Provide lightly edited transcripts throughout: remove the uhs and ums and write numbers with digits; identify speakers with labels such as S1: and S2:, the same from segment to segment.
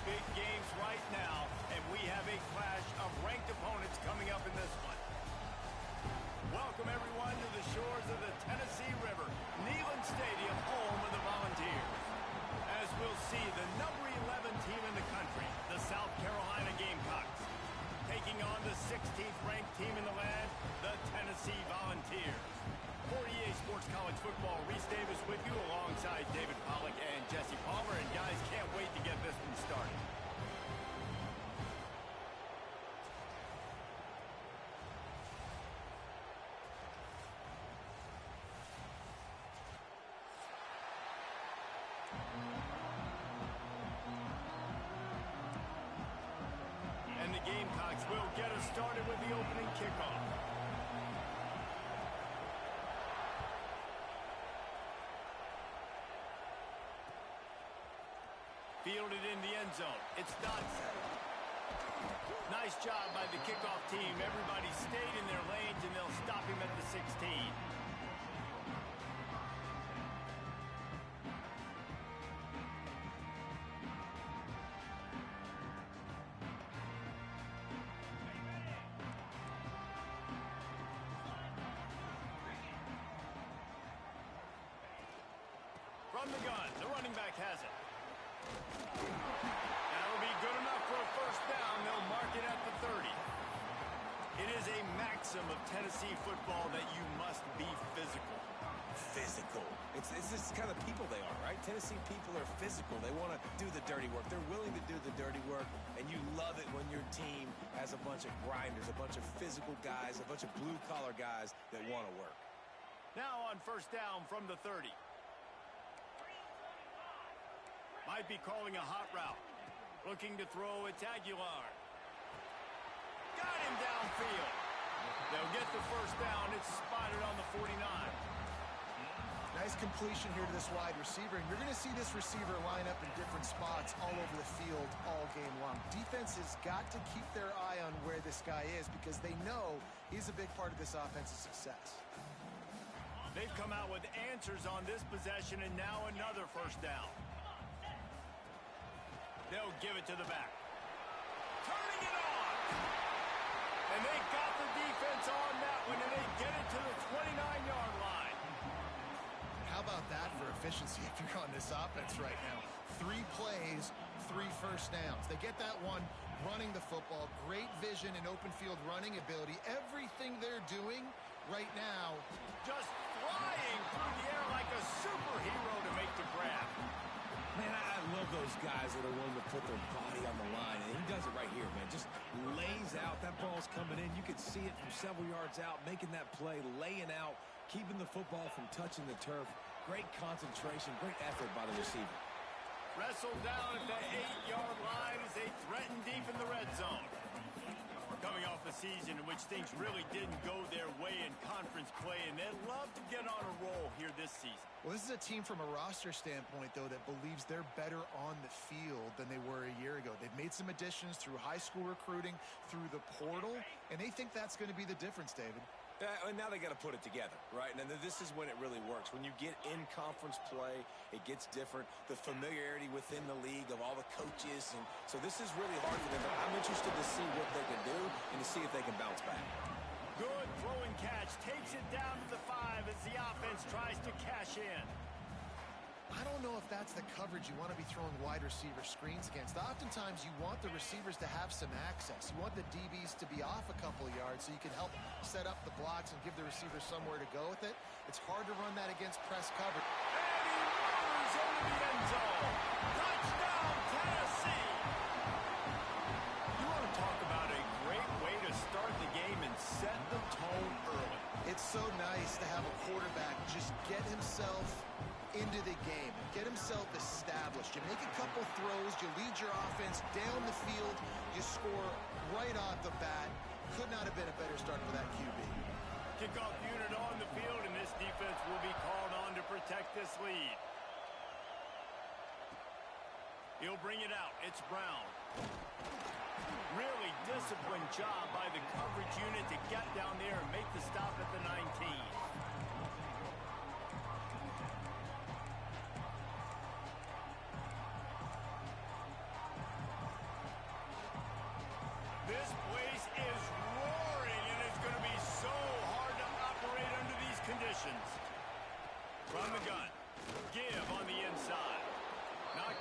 S1: big games right now, and we have a clash of ranked opponents coming up in this one. Welcome, everyone, to the shores of the Tennessee River, Neyland Stadium, home of the Volunteers. As we'll see, the number 11 team in the country, the South Carolina Gamecocks, taking on the 16th ranked team in the land, the Tennessee Volunteers. For EA Sports College Football, Reese Davis with you alongside David Pollack and Jesse Palmer. And guys, can't wait to get this one started. And the Gamecocks will get us started with the opening kickoff. Fielded in the end zone. It's Dodson. Nice job by the kickoff team. Everybody stayed in their lanes, and they'll stop him at the 16. From the gun, the running back has it. That'll be good enough for a first down. They'll mark it at the 30. It is a maxim of Tennessee football that you must be physical.
S2: Physical. It's this kind of people they are, right? Tennessee people are physical. They want to do the dirty work. They're willing to do the dirty work, and you love it when your team has a bunch of grinders, a bunch of physical guys, a bunch of blue-collar guys that want to work.
S1: Now on first down from the 30. Might be calling a hot route. Looking to throw, it's Aguilar. Got him downfield. They'll get the first down. It's spotted on the 49.
S3: Nice completion here to this wide receiver. And you're going to see this receiver line up in different spots all over the field all game long. Defense has got to keep their eye on where this guy is because they know he's a big part of this offense's success.
S1: They've come out with answers on this possession, and now another first down. They'll give it to the back. Turning it on. And they got the defense on that one, and they get it to the 29-yard line.
S3: How about that for efficiency if you're on this offense right now? 3 plays, 3 first downs. They get that one running the football. Great vision and open field running ability. Everything they're doing right now.
S1: Just flying through the air like a superhero to make the grab.
S2: Man, I love those guys that are willing to put their body on the line, and he does it right here, man. Just lays out. That ball's coming in. You can see it from several yards out, making that play, laying out, keeping the football from touching the turf. Great concentration, great effort by the receiver.
S1: Wrestled down at the 8-yard line as they threaten deep in the red zone. Coming off a season in which things really didn't go their way in conference play, and they'd love to get on a roll here this season.
S3: Well, this is a team from a roster standpoint, though, that believes they're better on the field than they were a year ago. They've made some additions through high school recruiting, through the portal, and they think that's going to be the difference, David.
S2: And now they got to put it together, right? And this is when it really works. When you get in conference play, it gets different. The familiarity within the league of all the coaches. And so this is really hard for them. But I'm interested to see what they can do and to see if they can bounce back.
S1: Good throwing catch. Takes it down to the 5 as the offense tries to cash in.
S3: I don't know if that's the coverage you want to be throwing wide receiver screens against. Oftentimes, you want the receivers to have some access. You want the DBs to be off a couple of yards so you can help set up the blocks and give the receiver somewhere to go with it. It's hard to run that against press coverage.
S1: And he moves into the end zone. Touchdown, Tennessee! You want to talk about a great way to start the game and set the tone early.
S3: It's so nice to have a quarterback just get himself into the game and get himself established. You make a couple throws, you lead your offense down the field, you score right off the bat. Could not have been a better start for that QB.
S1: Kickoff unit on the field, and this defense will be called on to protect this lead. He'll bring it out. It's Brown. Really disciplined job by the coverage unit to get down there and make the stop at the 19.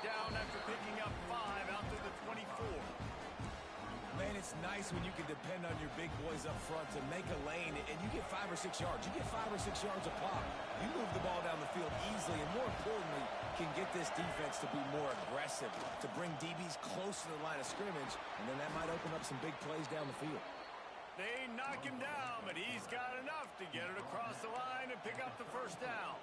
S1: down after picking up 5 out to the 24.
S2: Man, it's nice when you can depend on your big boys up front to make a lane, and you get 5 or 6 yards. You get 5 or 6 yards a pop. You move the ball down the field easily, and more importantly, can get this defense to be more aggressive, to bring DBs close to the line of scrimmage, and then that might open up some big plays down the field.
S1: They knock him down, but he's got enough to get it across the line and pick up the first down.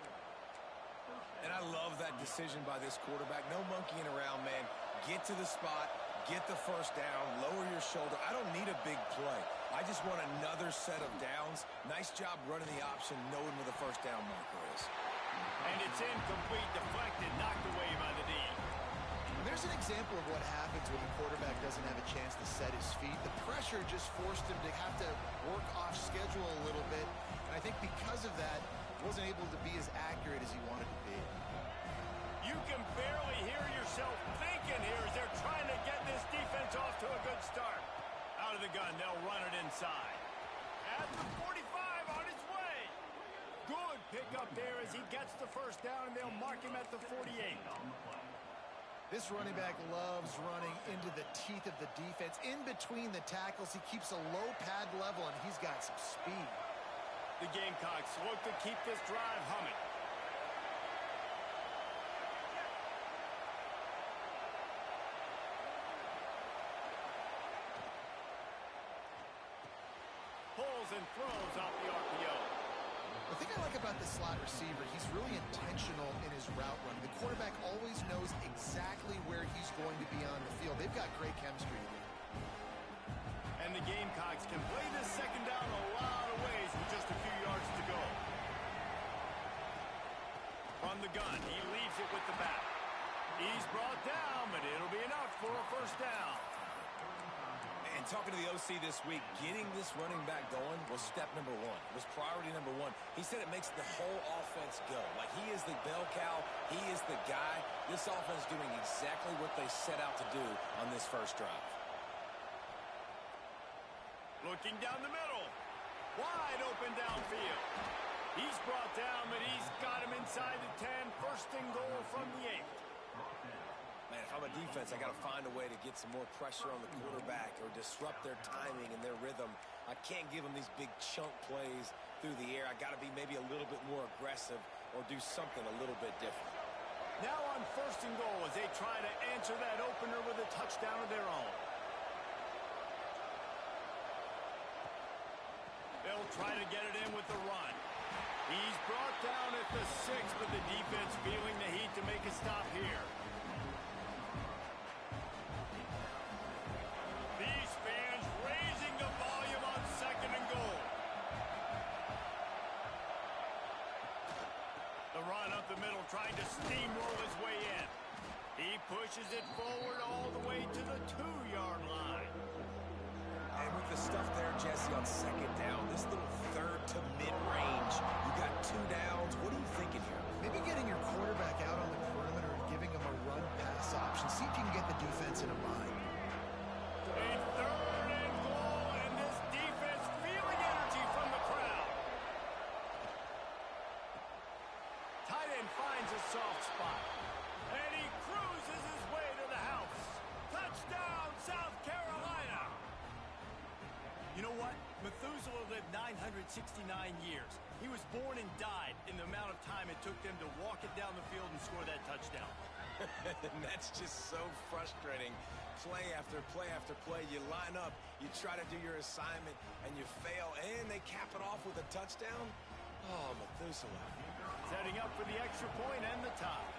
S2: And I love that decision by this quarterback. No monkeying around, man. Get to the spot, get the first down, lower your shoulder. I don't need a big play. I just want another set of downs. Nice job running the option, knowing where the first down marker is.
S1: And it's incomplete, deflected, knocked away by the D.
S3: There's an example of what happens when the quarterback doesn't have a chance to set his feet. The pressure just forced him to have to work off schedule a little bit. And I think because of that, wasn't able to be as accurate as he wanted to be.
S1: You can barely hear yourself thinking here as they're trying to get this defense off to a good start. Out of the gun, they'll run it inside. At the 45, on his way. Good pickup there as he gets the first down, and they'll mark him at the 48.
S3: This running back loves running into the teeth of the defense. In between the tackles, he keeps a low pad level, and he's got some speed.
S1: The Gamecocks look to keep this drive humming. Pulls and throws off the RPO.
S3: The thing I like about the slot receiver, he's really intentional in his route running. The quarterback always knows exactly where he's going to be on the field. They've got great chemistry together.
S1: And the Gamecocks can play this second down a lot of ways with just a few yards to go. From the gun, he leaves it with the back. He's brought down, but it'll be enough for a first down.
S2: And talking to the OC this week, getting this running back going was step number 1. Was priority number 1. He said it makes the whole offense go. Like, he is the bell cow. He is the guy. This offense doing exactly what they set out to do on this first drive.
S1: Looking down the middle. Wide open downfield. He's brought down, but he's got him inside the 10. First and goal from the 8.
S2: Man, if I'm a defense, I got to find a way to get some more pressure on the quarterback or disrupt their timing and their rhythm. I can't give them these big chunk plays through the air. I got to be maybe a little bit more aggressive or do something a little bit different.
S1: Now on first and goal as they try to answer that opener with a touchdown of their own. They'll try to get it in with the run. He's brought down at the 6, but the defense feeling the heat to make a stop here. These fans raising the volume on second and goal. The run up the middle, trying to steamroll his way in. He pushes it forward all the way to the 2-yard line.
S2: And with the stuff there, Jesse, on second down, this little third to mid-range, you got 2 downs. What are you thinking here?
S3: Maybe getting your quarterback out on the perimeter and giving him a run-pass option. See if you can get the defense in a bind.
S1: A third and goal, and this defense feeling energy from the crowd. Tight end finds a soft spot, and he cruises his way to the house. Touchdown, South Carolina! You know what? Methuselah lived 969 years. He was born and died in the amount of time it took them to walk it down the field and score that touchdown.
S2: And that's just so frustrating. Play after play after play. You line up, you try to do your assignment, and you fail, and they cap it off with a touchdown? Oh, Methuselah.
S1: Setting up for the extra point and the tie.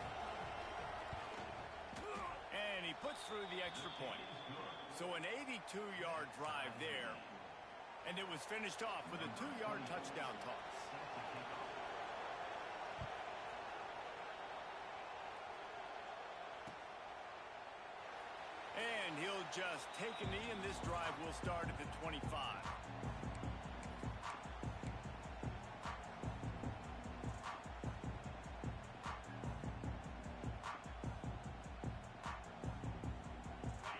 S1: And he puts through the extra point. So an 82-yard drive there. And it was finished off with a 2-yard touchdown toss. And he'll just take a knee, and this drive will start at the 25.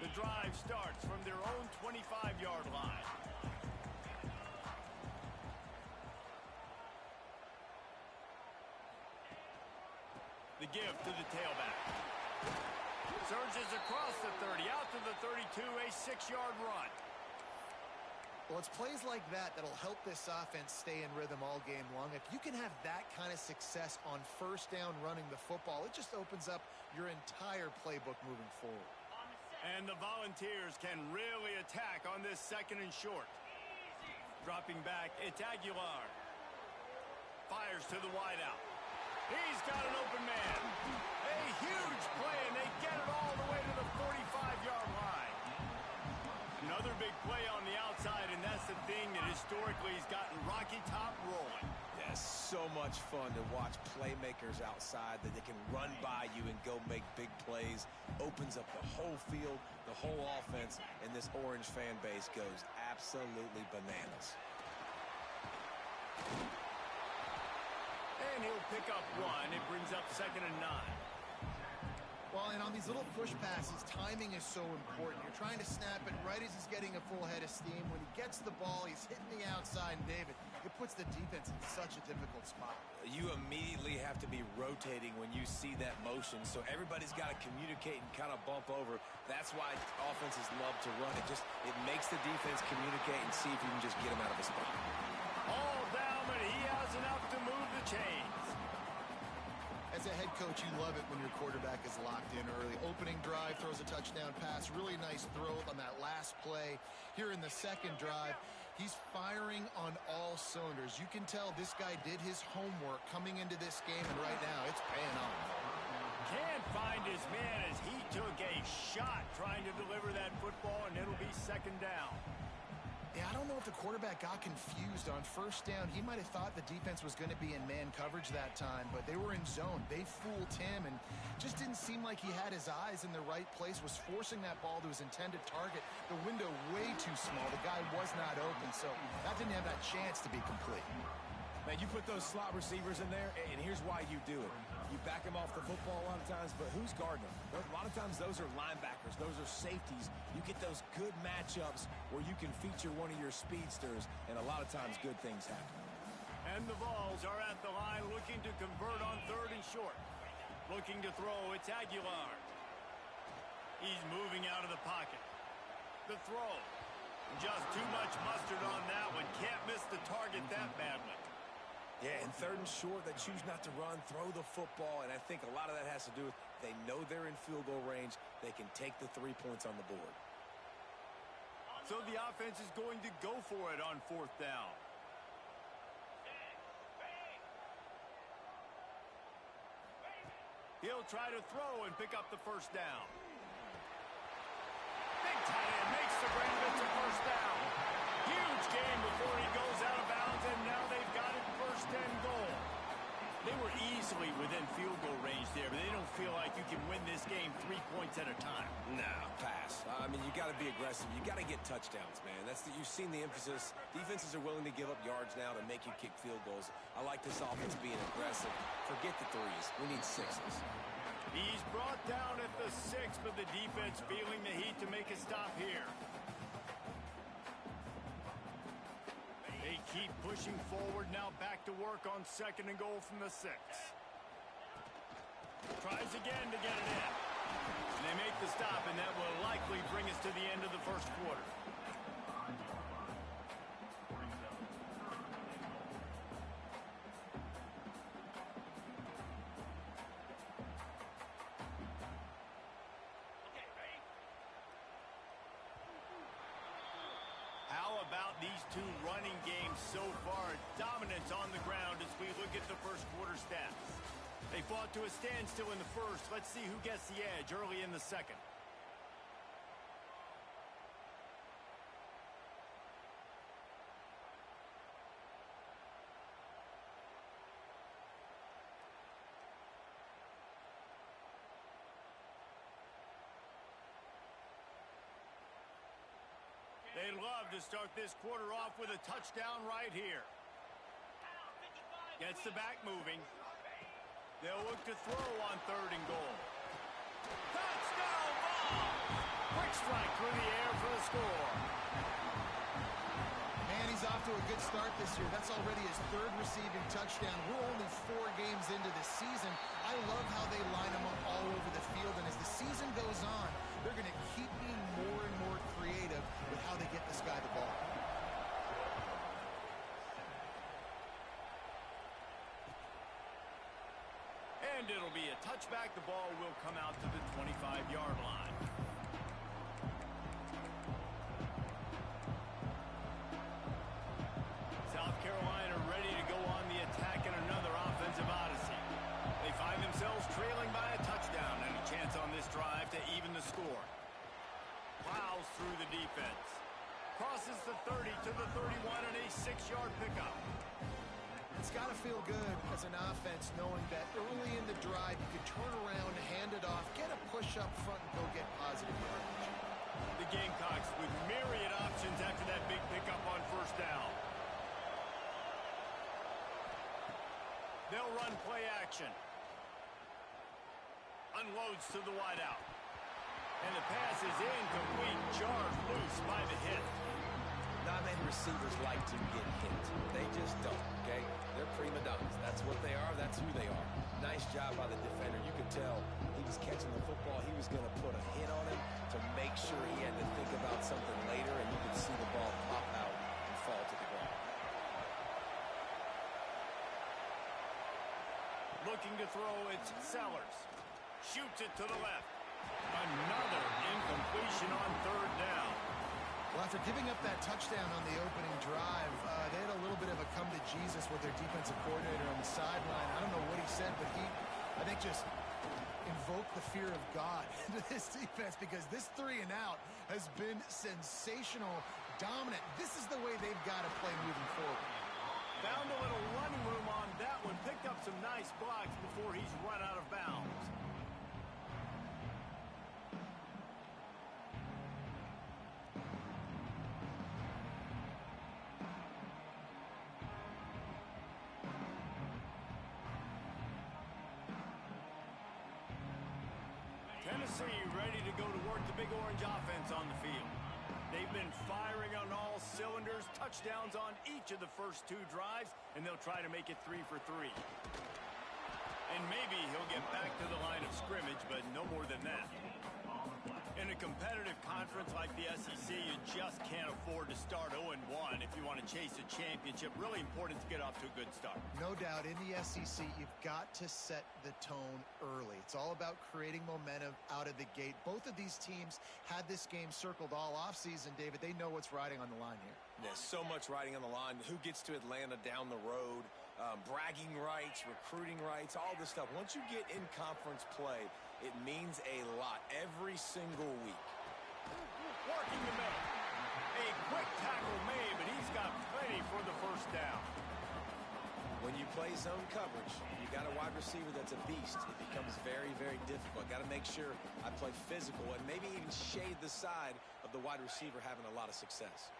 S1: The drive starts from their own 25-yard line. The give to the tailback. Surges across the 30, out to the 32, a 6-yard run.
S3: Well, it's plays like that that'll help this offense stay in rhythm all game long. If you can have that kind of success on first down running the football, it just opens up your entire playbook moving forward.
S1: And the Volunteers can really attack on this 2nd and short. Dropping back, it's Aguilar. Fires to the wideout. He's got an open man. A huge play, and they get it all the way to the 45-yard line. Another big play on the outside, and that's the thing that historically has gotten Rocky Top rolling.
S2: Yes, so much fun to watch playmakers outside that they can run by you and go make big plays. Opens up the whole field, the whole offense, and this Orange fan base goes absolutely bananas.
S1: And he'll pick up 1. It brings up 2nd and 9.
S3: Well, and on these little push passes, timing is so important. You're trying to snap it right as he's getting a full head of steam. When he gets the ball, he's hitting the outside, and David, it puts the defense in such a difficult spot.
S2: You immediately have to be rotating when you see that motion, so everybody's got to communicate and kind of bump over. That's why offenses love to run it. It makes the defense communicate and see if you can just get him out of a spot.
S1: All down, but he has enough to move the chains.
S3: As a head coach, you love it when your quarterback is locked in early. Opening drive, throws a touchdown pass. Really nice throw on that last play. Here in the 2nd drive, he's firing on all cylinders. You can tell this guy did his homework coming into this game, and right now it's paying off.
S1: Can't find his man as he took a shot trying to deliver that football, and it'll be 2nd down.
S3: Yeah, I don't know if the quarterback got confused on first down. He might have thought the defense was going to be in man coverage that time, but they were in zone. They fooled him and just didn't seem like he had his eyes in the right place, was forcing that ball to his intended target. The window way too small. The guy was not open, so that didn't have that chance to be complete.
S2: Man, you put those slot receivers in there, and here's why you do it. You back them off the football a lot of times, but who's guarding them? A lot of times those are linebackers. Those are safeties. You get those good matchups where you can feature one of your speedsters, and a lot of times good things happen.
S1: And the Vols are at the line looking to convert on 3rd and short. Looking to throw, it's Aguilar. He's moving out of the pocket. The throw. Just too much mustard on that one. Can't miss the target that badly.
S2: Yeah, and 3rd and short, they choose not to run, throw the football, and I think a lot of that has to do with they know they're in field goal range. They can take the 3 points on the board.
S1: So the offense is going to go for it on 4th down. He'll try to throw and pick up the 1st down. Big tight end makes the grab. It's a 1st down. Huge game before he goes out of bounds, and now they've got it 1st and goal. They were easily within field goal range there, but they don't feel like you can win this game 3 points at a time.
S2: No, pass. I mean, you got to be aggressive. You got to get touchdowns, man. You've seen the emphasis. Defenses are willing to give up yards now to make you kick field goals. I like this offense being aggressive. Forget the 3s. We need 6s.
S1: He's brought down at the 6, but the defense feeling the heat to make a stop here. They keep pushing forward, now back to work on 2nd and goal from the 6. Tries again to get it in. And they make the stop, and that will likely bring us to the end of the 1st quarter. How about these 2 running games so far? Dominance on the ground as we look at the 1st quarter stats. They fought to a standstill in the 1st. Let's see who gets the edge early in the 2nd. They'd love to start this quarter off with a touchdown right here. Gets the back moving. They'll look to throw on 3rd and goal. Touchdown ball! Quick strike through the air for the score.
S3: Man, he's off to a good start this year. That's already his 3rd receiving touchdown. We're only 4 games into the season. I love how they line him up all over the field. And as the season goes
S1: And it'll be a touchback. The ball will come out to the 25-yard line. South Carolina ready to go on the attack in another offensive odyssey. They find themselves trailing by a touchdown and a chance on this drive to even the score. Plows through the defense. Crosses the 30 to the 31 and a 6-yard pickup.
S3: It's got to feel good as an offense knowing that early in the drive you can turn around, hand it off, get a push up front, and go get positive yardage.
S1: The Gamecocks with myriad options after that big pickup on first down. They'll run play action. Unloads to the wideout. And the pass is incomplete. Jarred loose by the hit.
S2: Not many receivers like to get hit. They just don't, okay? They're prima donnas. That's what they are. That's who they are. Nice job by the defender. You could tell he was catching the football. He was going to put a hit on him to make sure he had to think about something later, and you could see the ball pop out and fall to the ground.
S1: Looking to throw, it's Sellers. Shoots it to the left. Another incompletion on third down.
S3: Well, after giving up that touchdown on the opening drive, they had a little bit of a come to Jesus with their defensive coordinator on the sideline. I don't know what he said, but he, I think, just invoked the fear of God into this defense because this 3 and out has been sensational, dominant. This is the way they've got to play moving forward.
S1: Found a little running room on that one. Picked up some nice blocks before he's run out of bounds. Tennessee ready to go to work the Big Orange offense on the field. They've been firing on all cylinders, touchdowns on each of the first 2 drives, and they'll try to make it 3 for 3. And maybe he'll get back to the line of scrimmage, but no more than that. In a competitive conference like the SEC, you just can't afford to start 0-1 if you want to chase a championship. Really important to get off to a good start.
S3: No doubt, in the SEC, you've got to set the tone early. It's all about creating momentum out of the gate. Both of these teams had this game circled all offseason, David. They know what's riding on the line here.
S2: There's so much riding on the line. Who gets to Atlanta down the road? Bragging rights, recruiting rights, all this stuff. Once you get in conference play, it means a lot every single week.
S1: Working the middle. A quick tackle made, but he's got plenty for the first down.
S2: When you play zone coverage, you got a wide receiver that's a beast. It becomes very, very difficult. Got to make sure I play physical and maybe even shade the side of the wide receiver having a lot of success.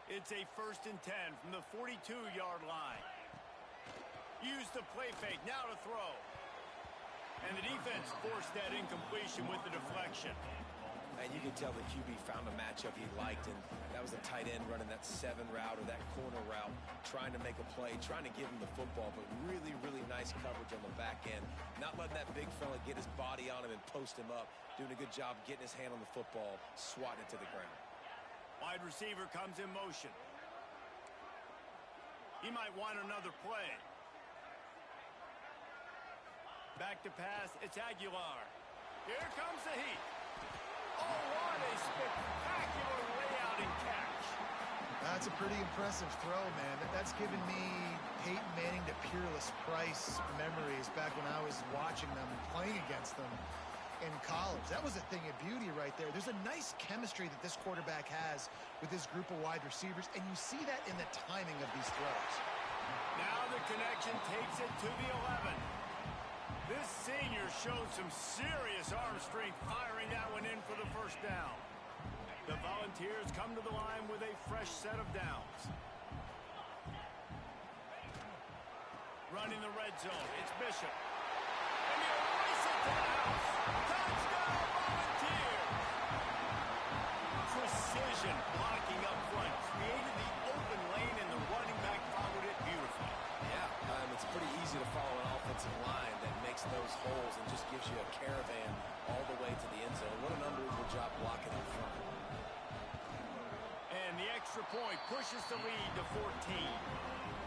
S1: It's a 1st and 10 from the 42-yard line. Use the play fake, now to throw. And the defense forced that incompletion with the deflection.
S2: And you can tell the QB found a matchup he liked, and that was a tight end running that 7 route or that corner route, trying to make a play, trying to give him the football, but really, really nice coverage on the back end. Not letting that big fella get his body on him and post him up. Doing a good job getting his hand on the football, swatting it to the ground.
S1: Wide receiver comes in motion. He might want another play. Back to pass, it's Aguilar. Here comes the heat. Oh, what a spectacular layout and catch.
S3: That's a pretty impressive throw, man. That's given me Peyton Manning to Peerless Price memories back when I was watching them and playing against them in college. That was a thing of beauty right there. There's a nice chemistry that this quarterback has with his group of wide receivers, and you see that in the timing of these throws.
S1: Now the connection takes it to the 11. This senior showed some serious arm strength firing that one in for the first down. The Volunteers come to the line with a fresh set of downs. Running the red zone, it's Bishop. And he'll race it to the house. Touchdown, Volunteers! Precision blocking up front created the open lane, and the running back followed it beautifully.
S2: Yeah, it's pretty easy to follow an offensive line that makes those holes and just gives you a caravan all the way to the end zone. What an unbelievable job blocking up front.
S1: And the extra point pushes the lead to 14.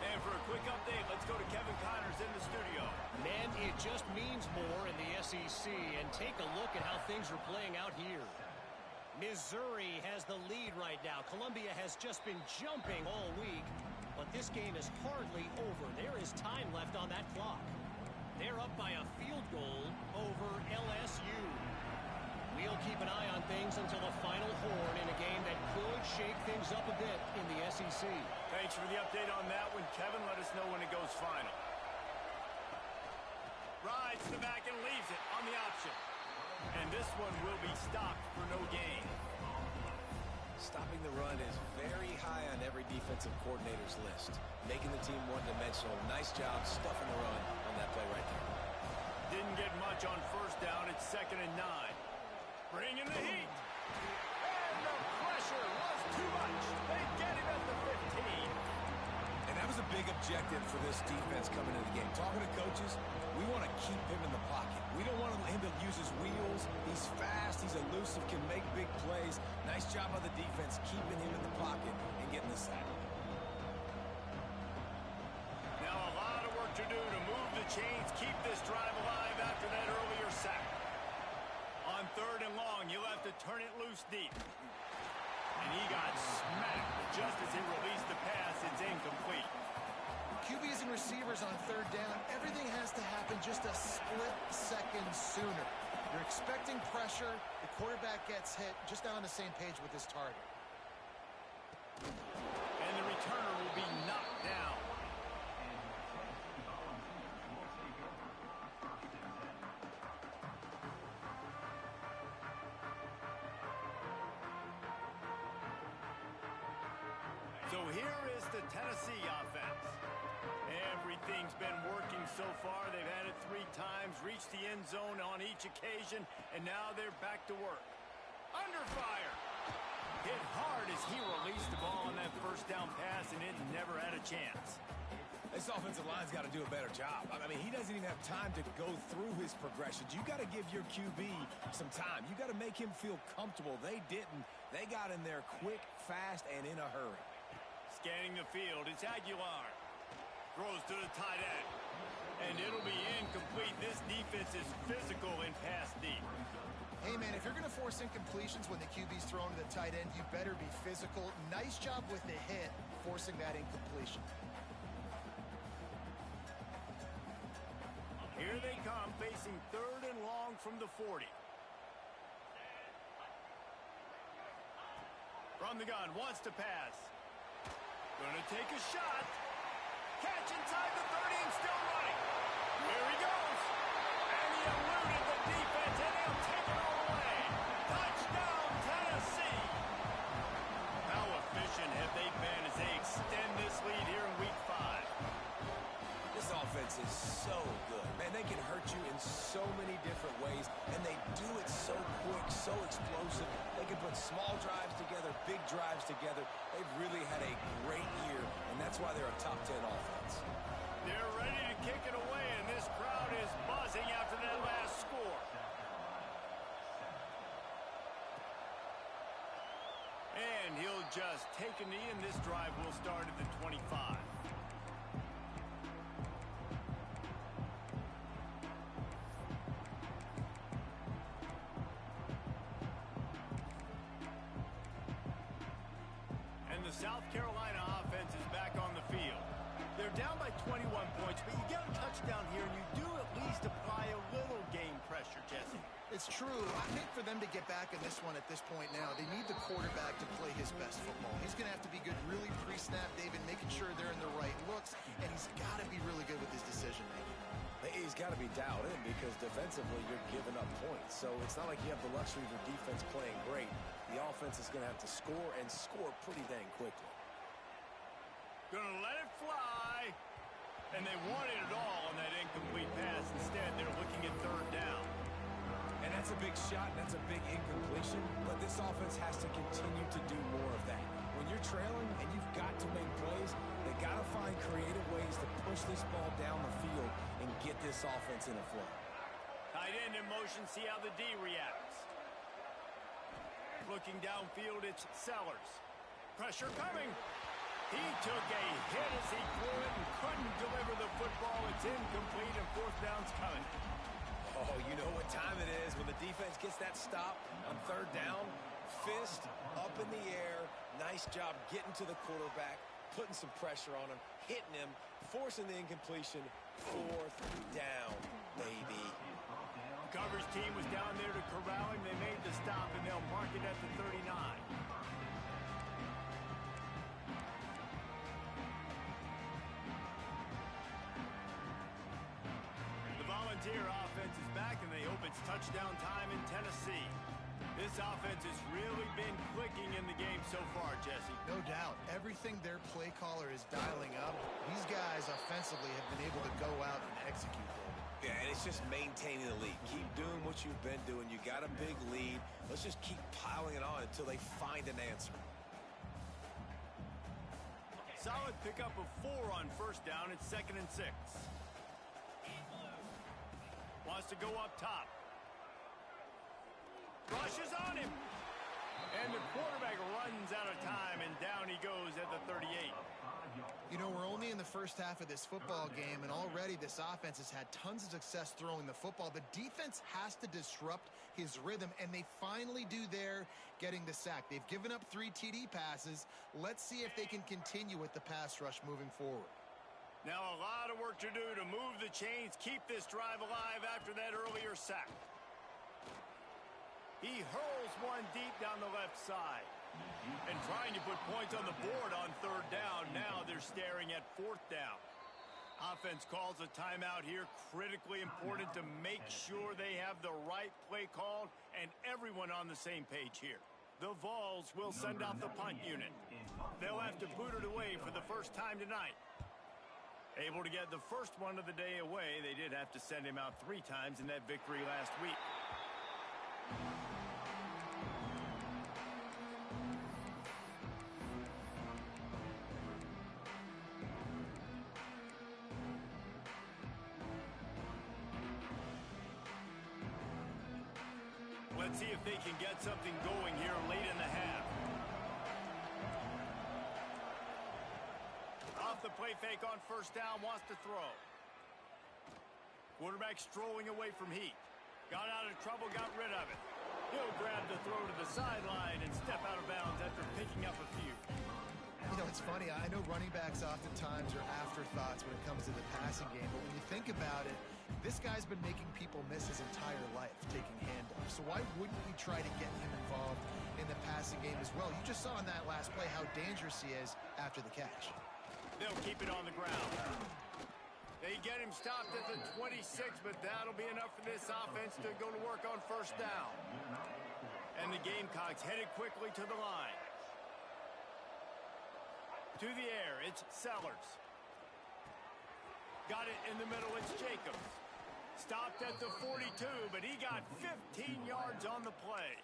S1: And for a quick update, let's go to Kevin Connors in the studio.
S4: Man, it just means more in the SEC, and take a look at how things are playing out here. Missouri has the lead right now. Columbia has just been jumping all week, but this game is hardly over. There is time left on that clock. They're up by a field goal over LSU. We'll keep an eye on things until the final horn in a game that could shake things up a bit in the SEC.
S1: Thanks for the update on that one, Kevin. Let us know when it goes final. Rides the back and leaves it on the option. And this one will be stopped for no gain.
S2: Stopping the run is very high on every defensive coordinator's list. Making the team one-dimensional. Nice job stuffing the run on that play right there.
S1: Didn't get much on first down. It's 2nd and 9. Bringing the heat. And the pressure was too much. They get him at the 15.
S2: And that was a big objective for this defense coming into the game. Talking to coaches, we want to keep him in the pocket. We don't want him to use his wheels. He's fast. He's elusive, can make big plays. Nice job by the defense keeping him in the pocket and getting the sack.
S1: Now a lot of work to do to move the chains, keep this drive alive after that earlier sack. On 3rd and long, you'll have to turn it loose deep. And he got smacked just as he released the pass. It's incomplete.
S3: QBs and receivers on 3rd down, everything has to happen just a split second sooner. You're expecting pressure, the quarterback gets hit, just not on the same page with his target.
S1: And the returner will be knocked down. So here is the Tennessee offense. Everything's been working so far. They've had it 3 times, reached the end zone on each occasion, and now they're back to work. Under fire. Hit hard as he released the ball on that first down pass, and it never had a chance.
S2: This offensive line's got to do a better job. I mean, he doesn't even have time to go through his progressions. You got to give your QB some time. You got to make him feel comfortable. They didn't. They got in there quick, fast, and in a hurry.
S1: Scanning the field, it's Aguilar. Throws to the tight end. And it'll be incomplete. This defense is physical in pass deep.
S3: Hey, man, if you're going to force incompletions when the QB's thrown to the tight end, you better be physical. Nice job with the hit, forcing that incompletion.
S1: Here they come, facing 3rd and long from the 40. From the gun, wants to pass. Gonna take a shot. Catch inside the 30 and still running. Here he goes. And he eluded the defense, and he'll take it all away. Touchdown, Tennessee. How efficient have they been as they extend this lead here in Week 5?
S2: This offense is so good. Man, they can hurt you in so many different ways, and they do it so quick, so explosive. They can put small drives together, big drives together. They've really had a great year, and that's why they're a top 10 offense.
S1: They're ready to kick it away, and this crowd is buzzing after that last score. And he'll just take a knee, and this drive will start at the 25. South Carolina offense is back on the field. They're down by 21 points, but you get a touchdown here, and you do at least apply a little game pressure, Jesse.
S3: It's true. I think for them to get back in this one at this point now, they need the quarterback to play his best football. He's going to have to be good really pre-snap, David, making sure they're in the right looks, and he's got to be really good with his decision-making.
S2: He's got to be dialed in because defensively you're giving up points. So it's not like you have the luxury of your defense playing great. The offense is going to have to score and score pretty dang quickly.
S1: Gonna let it fly. And they wanted it all on that incomplete pass. Instead, they're looking at 3rd down.
S2: And that's a big shot, and that's a big incompletion. But this offense has to continue to do more of that. When you're trailing and you've got to make plays, they got to find creative ways to push this ball down the field and get this offense in a flow.
S1: Tight end in motion, see how the D reacts. Looking downfield, it's Sellers. Pressure coming. He took a hit as he threw it and couldn't deliver the football. It's incomplete and fourth down's coming.
S2: Oh, you know what time it is when the defense gets that stop on third down. Fist up in the air. Nice job getting to the quarterback, putting some pressure on him, hitting him, forcing the incompletion. Fourth down, baby.
S1: The coverage team was down there to corral him. They made the stop, and they'll mark it at the 39. The Volunteer offense is back, and they hope it's touchdown time in Tennessee. This offense has really been clicking in the game so far, Jesse.
S3: No doubt. Everything their play caller is dialing up, these guys offensively have been able to go out and execute them.
S2: Yeah, and it's just maintaining the lead. Keep doing what you've been doing. You got a big lead. Let's just keep piling it on until they find an answer.
S1: Solid pickup of 4 on first down. It's 2nd and 6. Wants to go up top. Rushes on him. And the quarterback runs out of time, and down he goes at the 38.
S3: You know, we're only in the first half of this football game, and already this offense has had tons of success throwing the football. The defense has to disrupt his rhythm, and they finally do there, getting the sack. They've given up 3 TD passes. Let's see if they can continue with the pass rush moving forward.
S1: Now a lot of work to do to move the chains, keep this drive alive after that earlier sack. He hurls one deep down the left side. And trying to put points on the board on third down. Now they're staring at fourth down. Offense calls a timeout here. Critically important to make sure they have the right play called and everyone on the same page here. The Vols will send out the punt unit. They'll have to boot it away for the first time tonight. Able to get the first one of the day away. They did have to send him out 3 times in that victory last week. Let's see if they can get something going here late in the half. Off the play fake on first down, wants to throw. Quarterback strolling away from heat. Got out of trouble, got rid of it. He'll grab the throw to the sideline and step out of bounds after picking up a few.
S3: You know, it's funny. I know running backs oftentimes are afterthoughts when it comes to the passing game, but when you think about it, this guy's been making people miss his entire life taking handoffs. So why wouldn't you try to get him involved in the passing game as well? You just saw in that last play how dangerous he is after the catch.
S1: They'll keep it on the ground. They get him stopped at the 26, but that'll be enough for this offense to go to work on first down. And the Gamecocks headed quickly to the line. To the air, it's Sellers. Got it in the middle, it's Jacobs. Stopped at the 42, but he got 15 yards on the play.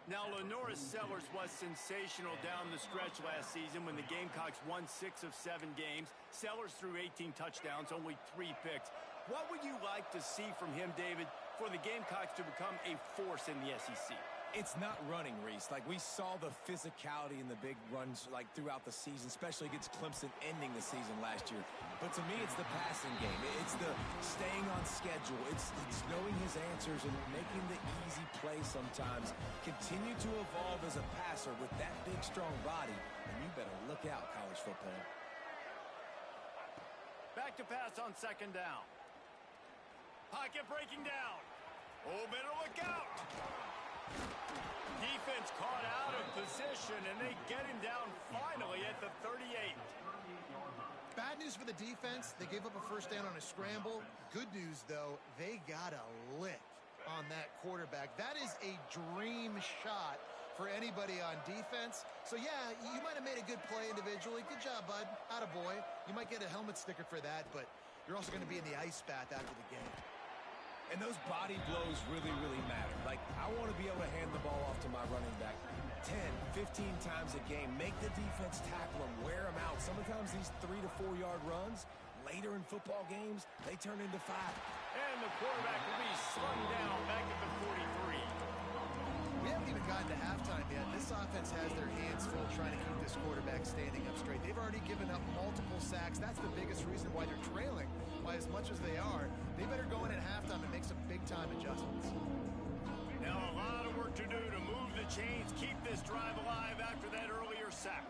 S1: Now, LaNorris Sellers was sensational down the stretch last season when the Gamecocks won 6 of 7 games. Sellers threw 18 touchdowns, only 3 picks. What would you like to see from him, David, for the Gamecocks to become a force in the SEC?
S2: It's not running, Reese. Like, we saw the physicality in the big runs, like, throughout the season, especially against Clemson ending the season last year. But to me, it's the passing game. It's the staying on schedule. It's knowing his answers and making the easy play sometimes. Continue to evolve as a passer with that big, strong body, and you better look out, college football.
S1: Back to pass on second down. Pocket breaking down. Oh, better look out. Defense caught out of position, and they get him down finally at the 38.
S3: Bad news for the defense. They gave up a first down on a scramble. Good news, though, they got a lick on that quarterback. That is a dream shot for anybody on defense. So, yeah, you might have made a good play individually. Good job, bud. Attaboy. You might get a helmet sticker for that, but you're also going to be in the ice bath after the game.
S2: And those body blows really, really matter. Like, I want to be able to hand the ball off to my running back 10, 15 times a game. Make the defense tackle them, wear them out. Sometimes these 3 to 4 yard runs, later in football games, they turn into 5.
S1: And the quarterback will be slung down back at the 43.
S3: We haven't even got gotten to halftime yet. This offense has their hands full trying to keep this quarterback standing up straight. They've already given up multiple sacks. That's the biggest reason why they're trailing by as much as they are. They better go in at halftime and make some big-time adjustments.
S1: Now a lot of work to do to move the chains, keep this drive alive after that earlier sack.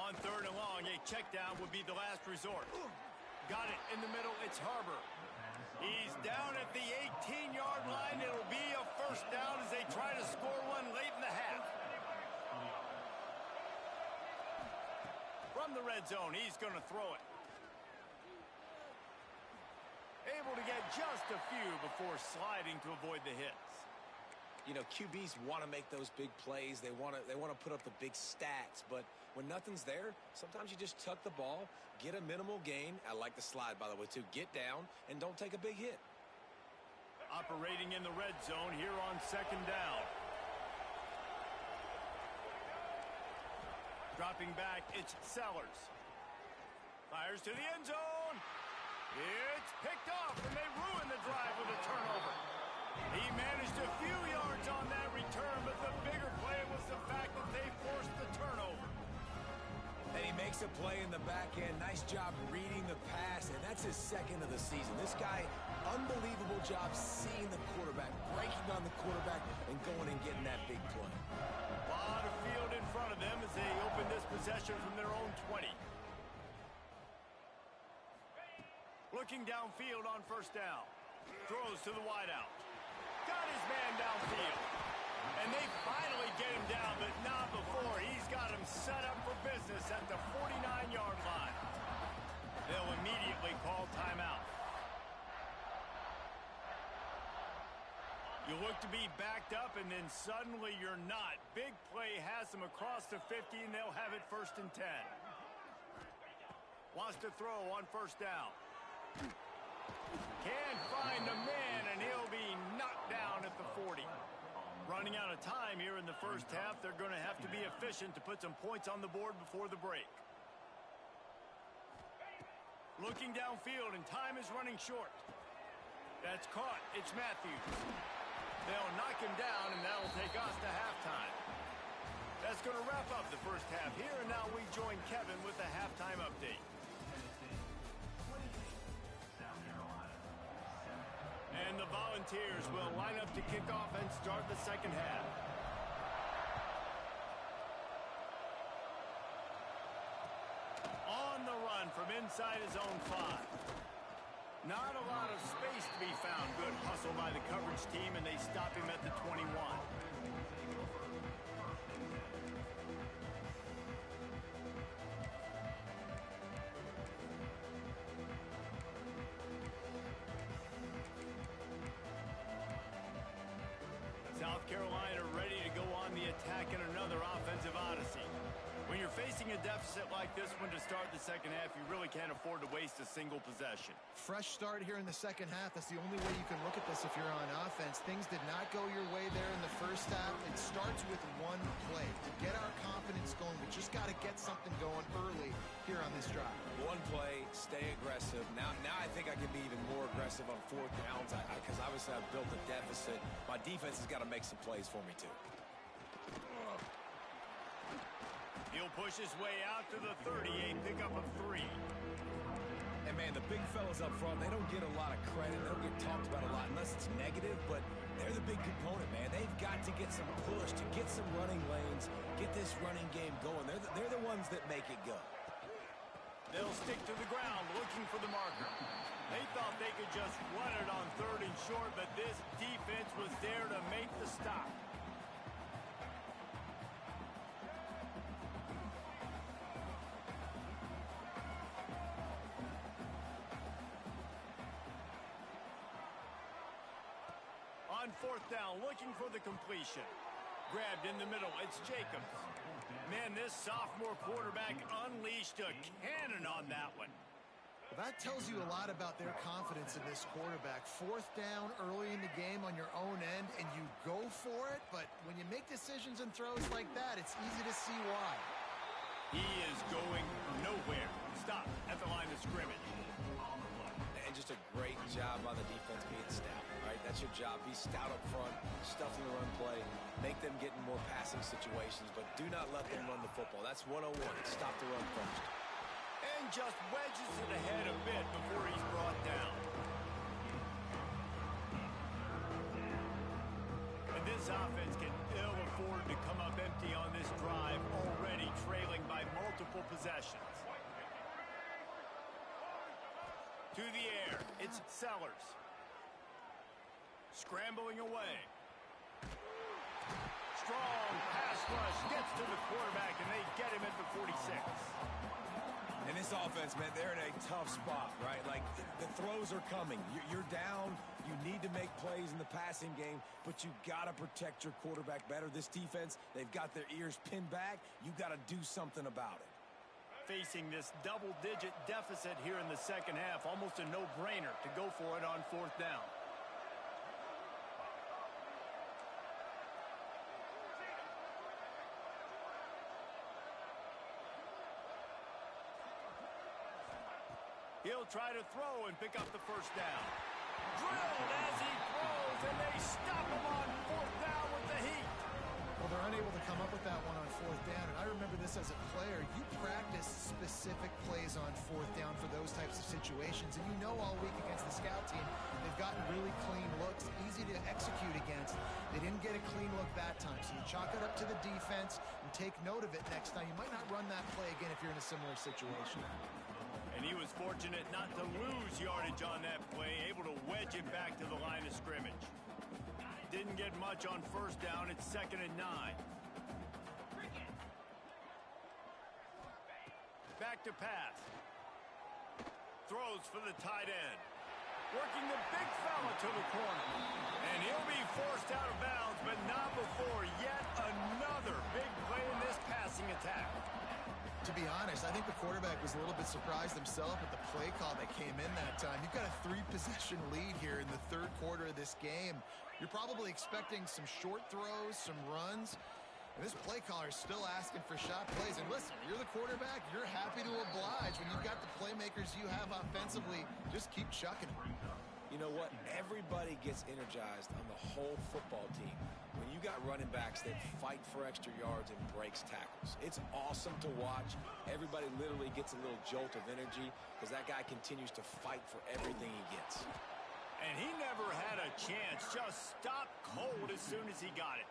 S1: On 3rd and long, a check down would be the last resort. Got it in the middle. It's Harbor. He's down at the 18-yard line. It'll be a first down as they try to score one late in the half. From the red zone, he's going to throw it. Able to get just a few before sliding to avoid the hits.
S2: You know, QBs want to make those big plays. They want to put up the big stats. But when nothing's there, sometimes you just tuck the ball, get a minimal gain. I like the slide, by the way, too. Get down and don't take a big hit.
S1: Operating in the red zone here on 2nd down. Dropping back, it's Sellers. Fires to the end zone. It's picked off, and they ruin the drive with a turnover. He managed a few yards on that return, but the bigger play was the fact that they forced the turnover.
S2: And he makes a play in the back end. Nice job reading the pass, and that's his 2nd of the season. This guy, unbelievable job seeing the quarterback, breaking on the quarterback, and going and getting that big play.
S1: A lot of field in front of them as they open this possession from their own 20. Looking downfield on 1st down. Throws to the wideout. Got his man downfield. And they finally get him down, but not before. He's got him set up for business at the 49-yard line. They'll immediately call timeout. You look to be backed up, and then suddenly you're not. Big play has them across the 50, and they'll have it 1st and 10. Wants to throw on 1st down. Can't find the man, and he'll be knocked down at the 40. Running out of time here in the 1st half. They're going to have to be efficient to put some points on the board before the break. Looking downfield, and time is running short. That's caught. It's Matthews. They'll knock him down, and that'll take us to halftime. That's going to wrap up the 1st half here, and now we join Kevin with the halftime update. And the Volunteers will line up to kick off and start the 2nd half. On the run from inside his own 5. Not a lot of space to be found. Good hustle by the coverage team, and they stop him at the 21. South Carolina ready to go on the attack in another offensive odyssey. When you're facing a deficit like this one to start the 2nd half, you really can't afford to waste a single possession.
S3: Fresh start here in the 2nd half. That's the only way you can look at this if you're on offense. Things did not go your way there in the 1st half. It starts with one play. To get our confidence going, we just got to get something going early here on this drive.
S2: One play, stay aggressive. Now I think I can be even more aggressive on 4th downs because obviously I've built a deficit. My defense has got to make some plays for me too.
S1: He'll push his way out to the 38, pickup of 3.
S2: And man, the big fellas up front, they don't get a lot of credit. They don't get talked about a lot unless it's negative, but they're the big component, man. They've got to get some push, to get some running lanes, get this running game going. They're the ones that make it go.
S1: They'll stick to the ground looking for the marker. They thought they could just run it on 3rd and short, but this defense was there to make the stop. On 4th down, looking for the completion. Grabbed in the middle, it's Jacobs. Man, this sophomore quarterback unleashed a cannon on that one.
S3: Well, that tells you a lot about their confidence in this quarterback. 4th down early in the game on your own end, and you go for it, but when you make decisions and throws like that, it's easy to see why.
S1: of scrimmage.
S2: And just a great job by the defense being stout, right? That's your job. Be stout up front, stuff in the run play, make them get in more passing situations, but do not let them run the football. That's 101. Stop the run first.
S1: And just wedges it ahead a bit before he's brought down. And this offense can ill afford to come up empty on this drive, already trailing by multiple possessions. To the air, it's Sellers. Scrambling away. Strong pass rush gets to the quarterback, and they get him at the 46.
S2: And this offense, man, they're in a tough spot, right? Like, the throws are coming. You're down. You need to make plays in the passing game, but you got to protect your quarterback better. This defense, they've got their ears pinned back. You got to do something about it.
S1: Facing this double-digit deficit here in the second half, almost a no-brainer to go for it on fourth down. He'll try to throw and pick up the first down. Drilled as he throws, and they stop him on fourth down with the heat.
S3: Well, they're unable to come up with that one on fourth down, and I remember this as a player. You practice specific plays on fourth down for those types of situations, and you know all week against the scout team, they've gotten really clean looks, easy to execute against. They didn't get a clean look that time, so you chalk it up to the defense and take note of it next time. You might not run that play again if you're in a similar situation.
S1: And he was fortunate not to lose yardage on that play, able to wedge it back to the line of scrimmage. Didn't get much on first down. It's 2nd and 9. Back to pass. Throws for the tight end. Working the big fella to the corner. And he'll be forced out of bounds, but not before yet another big play in this passing attack.
S3: To be honest, I think the quarterback was a little bit surprised himself at the play call that came in that time. You've got a 3-possession lead here in the third quarter of this game. You're probably expecting some short throws, some runs. And this play caller is still asking for shot plays. And listen, you're the quarterback. You're happy to oblige. When you've got the playmakers you have offensively, just keep chucking them.
S2: You know what? Everybody gets energized on the whole football team when you got running backs that fight for extra yards and breaks tackles. It's awesome to watch. Everybody literally gets a little jolt of energy because that guy continues to fight for everything he gets.
S1: And he never had a chance. Just stopped cold as soon as he got it.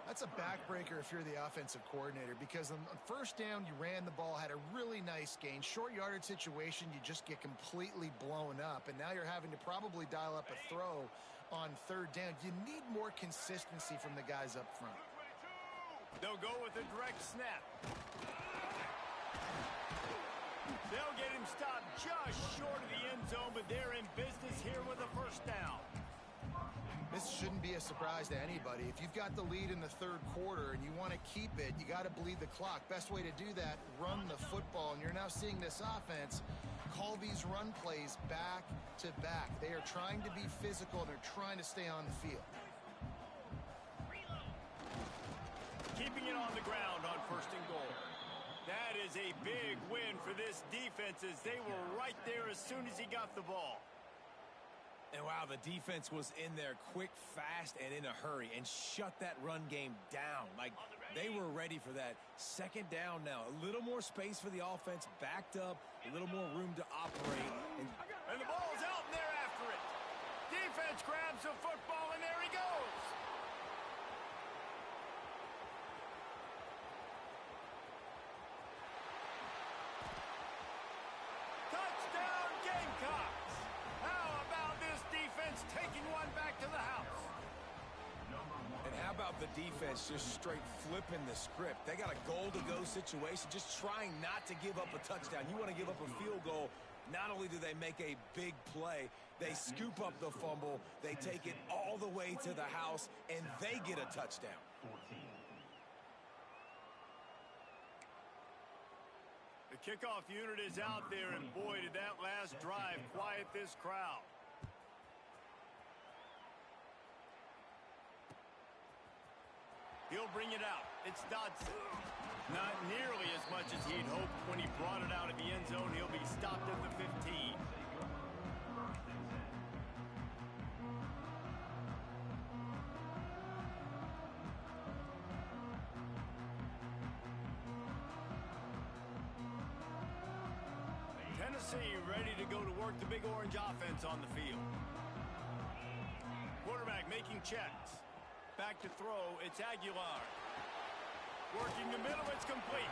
S3: That's a backbreaker if you're the offensive coordinator, because on first down, you ran the ball, had a really nice gain. Short yardage situation, you just get completely blown up, and now you're having to probably dial up a throw on third down. You need more consistency from the guys up front.
S1: They'll go with a direct snap. They'll get him stopped just short of the end zone, but they're in business here with a first down.
S3: This shouldn't be a surprise to anybody. If you've got the lead in the third quarter and you want to keep it, you got to bleed the clock. Best way to do that, run the football. And you're now seeing this offense call these run plays back to back. They are trying to be physical. They're trying to stay on the field.
S1: Keeping it on the ground on first and goal. That is a big win for this defense as they were right there as soon as he got the ball.
S2: And wow, the defense was in there quick, fast, and in a hurry and shut that run game down. Like, they were ready for that. Second down now. A little more space for the offense, backed up, a little more room to operate.
S1: And the ball's out, and they're after it. Defense grabs the football, and there he goes. Touchdown, Gamecocks. How about this defense taking one back to the house?
S2: And how about the defense just straight flipping the script? They got a goal-to-go situation, just trying not to give up a touchdown. You want to give up a field goal. Not only do they make a big play, they scoop up the fumble, they take it all the way to the house, and they get a touchdown.
S1: The kickoff unit is out there, and boy, did that last drive quiet this crowd. He'll bring it out. It's Dodson. Not nearly as much much as he'd hoped when he brought it out of the end zone. He'll be stopped at the 15. Tennessee ready to go to work the Big Orange offense on the field. Quarterback making checks. Back to throw, it's Aguilar. Working the middle, it's complete.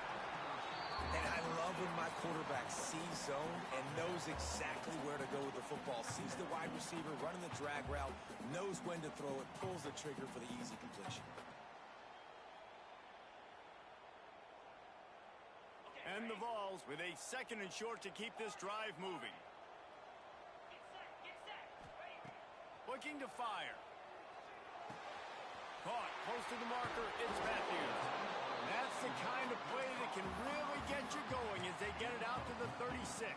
S2: And I love when my quarterback sees zone and knows exactly where to go with the football. Sees the wide receiver running the drag route, knows when to throw it, pulls the trigger for the easy completion.
S1: And the Vols with a 2nd and short to keep this drive moving. Looking to fire. Caught close to the marker, it's Matthews. That's the kind of play that can really get you going as they get it out to the 36.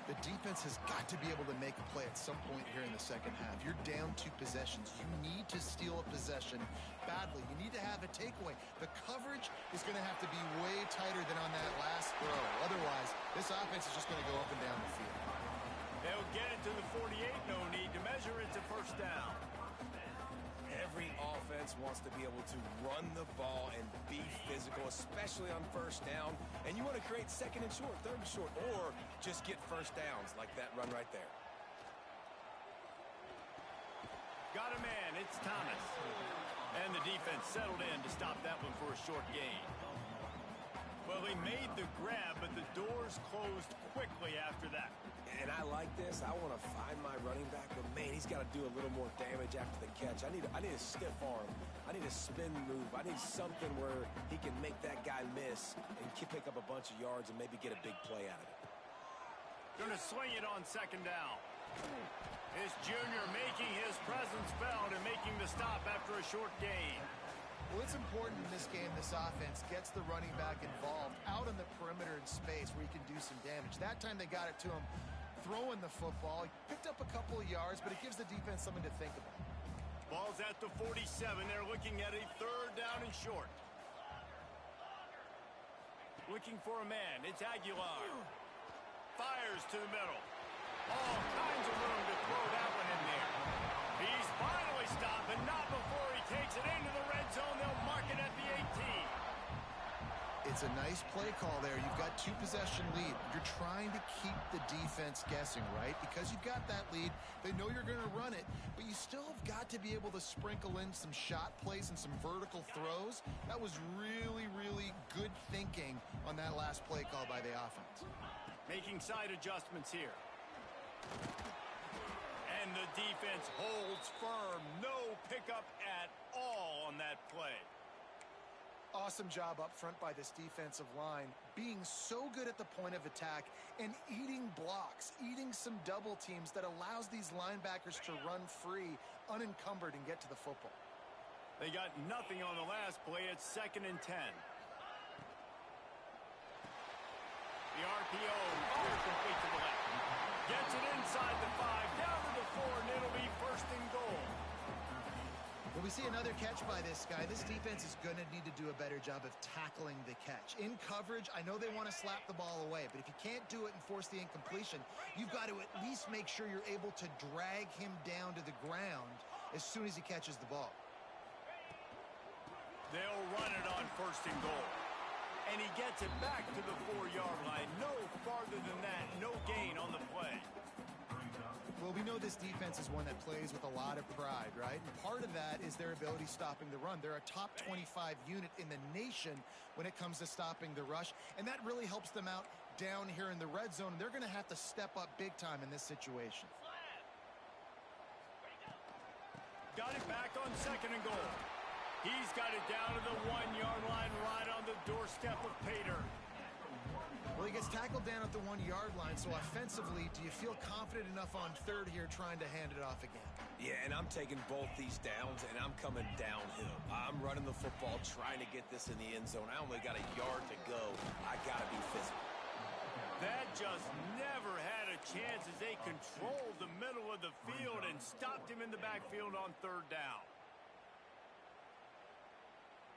S3: The defense has got to be able to make a play at some point here in the second half. You're down 2 possessions. You need to steal a possession badly. You need to have a takeaway. The coverage is going to have to be way tighter than on that last throw. Otherwise, this offense is just going to go up and down the field.
S1: They'll get it to the 48. No need to measure. It's a first down.
S2: Every offense wants to be able to run the ball and be physical, especially on first down. And you want to create 2nd and short, 3rd and short, or just get first downs like that run right there.
S1: Got a man, it's Thomas. And the defense settled in to stop that one for a short gain. Well, he made the grab, but the doors closed quickly after that.
S2: And I like this. I want to find my running back, but man, he's got to do a little more damage after the catch. I need a stiff arm. I need a spin move. I need something where he can make that guy miss and pick up a bunch of yards and maybe get a big play out of it.
S1: Gonna swing it on 2nd down. This junior making his presence felt and making the stop after a short gain.
S3: Well, it's important in this game this offense gets the running back involved out on the perimeter in space where he can do some damage. That time they got it to him throwing the football. He picked up a couple of yards, but it gives the defense something to think about.
S1: Ball's at the 47. They're looking at a 3rd down and short. Looking for a man. It's Aguilar. Fires to the middle. All kinds of room to throw that one in there. He's finally stopped, but not before he takes it into the red zone. They'll mark it at the 18.
S3: It's a nice play call there. You've got 2 possession lead. You're trying to keep the defense guessing, right? Because you've got that lead. They know you're going to run it, but you still have got to be able to sprinkle in some shot plays and some vertical throws. That was really, really good thinking on that last play call by the offense.
S1: Making side adjustments here. And the defense holds firm. No pickup at all on that play.
S3: Awesome job up front by this defensive line, being so good at the point of attack and eating blocks, eating some double teams that allows these linebackers to run free, unencumbered, and get to the football.
S1: They got nothing on the last play. It's 2nd and 10. The RPO, complete to the left. Gets it inside the 5, down to the 4, and it'll be 1st and goal.
S3: Well, we see another catch by this guy. This defense is going to need to do a better job of tackling the catch. In coverage, I know they want to slap the ball away, but if you can't do it and force the incompletion, you've got to at least make sure you're able to drag him down to the ground as soon as he catches the ball.
S1: They'll run it on 1st and goal. And he gets it back to the 4-yard line. No farther than that. No gain on the play.
S3: Well, we know this defense is one that plays with a lot of pride, right? And part of that is their ability stopping the run. They're a top 25 unit in the nation when it comes to stopping the rush, and that really helps them out down here in the red zone. They're going to have to step up big time in this situation.
S1: Got it back on 2nd and goal. He's got it down to the 1-yard line, right on the doorstep of Pater.
S3: Well, he gets tackled down at the 1-yard line, so offensively, do you feel confident enough on 3rd here trying to hand it off again?
S2: Yeah, and I'm taking both these downs, and I'm coming downhill. I'm running the football, trying to get this in the end zone. I only got a yard to go. I got to be physical.
S1: That just never had a chance as they controlled the middle of the field and stopped him in the backfield on 3rd down.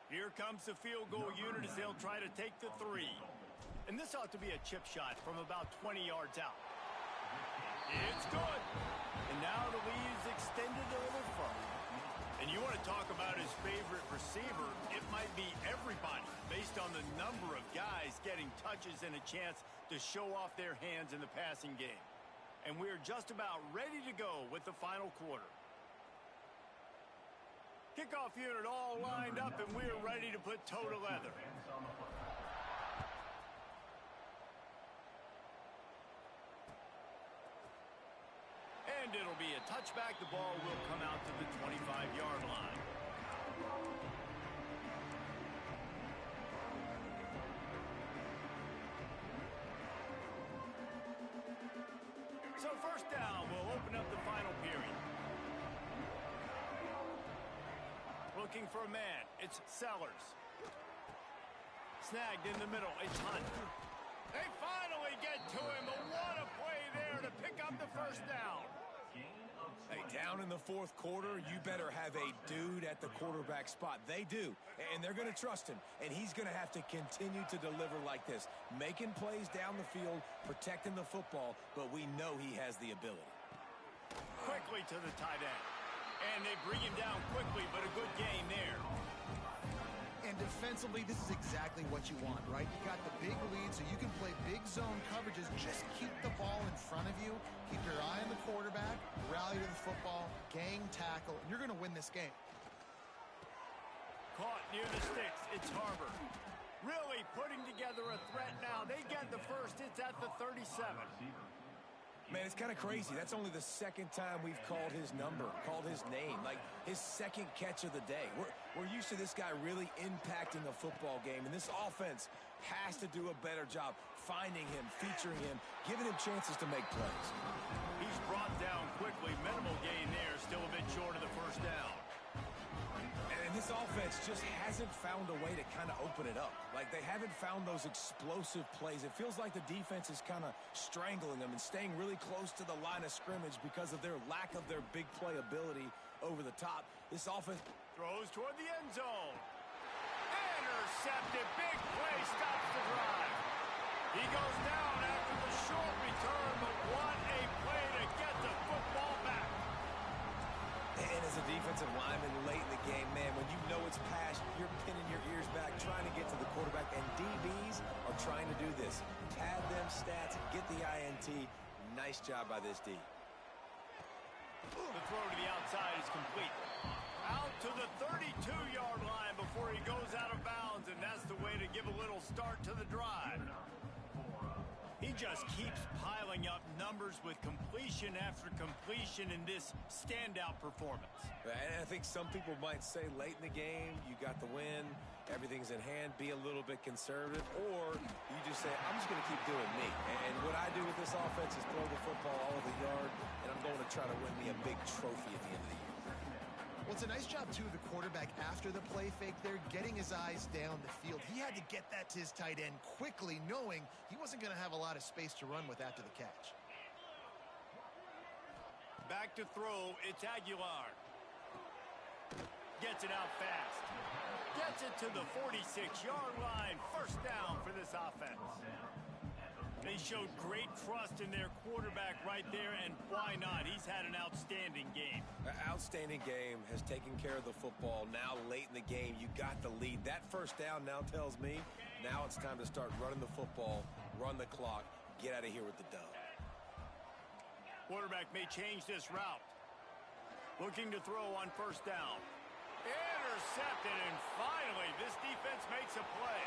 S1: Here comes the field goal unit as they'll try to take the 3. And this ought to be a chip shot from about 20 yards out. It's good. And now the lead is extended a little further. And you want to talk about his favorite receiver, it might be everybody based on the number of guys getting touches and a chance to show off their hands in the passing game. And we're just about ready to go with the final quarter. Kickoff unit all lined up, and we're ready to put toe to leather. And it'll be a touchback. The ball will come out to the 25-yard line. So first down, we'll open up the final period. Looking for a man. It's Sellers. Snagged in the middle. It's Hunt. They finally get to him. But what a play there to pick up the first down.
S2: Hey, down in the fourth quarter, you better have a dude at the quarterback spot. They do, and they're going to trust him, and he's going to have to continue to deliver like this, making plays down the field, protecting the football, but we know he has the ability.
S1: Quickly to the tight end, and they bring him down quickly, but a good gain there.
S3: And defensively, this is exactly what you want, right? You got the big lead, so you can play big zone coverages. Just keep the ball in front of you. Keep your eye on the quarterback. Rally to the football. Gang tackle. And you're going to win this game.
S1: Caught near the sticks. It's Harbor. Really putting together a threat now. They get the first. It's at the 37.
S2: Man, it's kind of crazy. That's only the second time we've called his number, called his name, like his second catch of the day. We're used to this guy really impacting a football game, and this offense has to do a better job finding him, featuring him, giving him chances to make plays.
S1: He's brought down quickly. Minimal gain there, still a bit short of the first down.
S2: And this offense just hasn't found a way to kind of open it up. Like, they haven't found those explosive plays. It feels like the defense is kind of strangling them and staying really close to the line of scrimmage because of their lack of their big play ability over the top. This offense
S1: throws toward the end zone. Intercepted. Big play stops the drive. He goes down after the short return, but what a play to get the football back.
S2: And as a defensive lineman late in the game, man, when you know it's past, you're pinning your ears back, trying to get to the quarterback, and DBs are trying to do this. Pad them stats, get the INT. Nice job by this D.
S1: The throw to the outside is complete. Out to the 32-yard line before he goes out of bounds, and that's the way to give a little start to the drive. He just keeps piling up numbers with completion after completion in this standout performance.
S2: And I think some people might say late in the game, you got the win, everything's in hand, be a little bit conservative, or you just say, I'm just going to keep doing me. And what I do with this offense is throw the football all over the yard, and I'm going to try to win me a big trophy at the end of the year.
S3: Well, it's a nice job, too, of the quarterback after the play fake there, getting his eyes down the field. He had to get that to his tight end quickly, knowing he wasn't going to have a lot of space to run with after the catch.
S1: Back to throw, it's Aguilar. Gets it out fast. Gets it to the 46-yard line. First down for this offense. They showed great trust in their quarterback right there, and why not? He's had an outstanding game.
S2: Outstanding game, has taken care of the football. Now late in the game, you got the lead. That first down now tells me now it's time to start running the football, run the clock, get out of here with the dub.
S1: Quarterback may change this route. Looking to throw on first down. Intercepted, and finally this defense makes a play.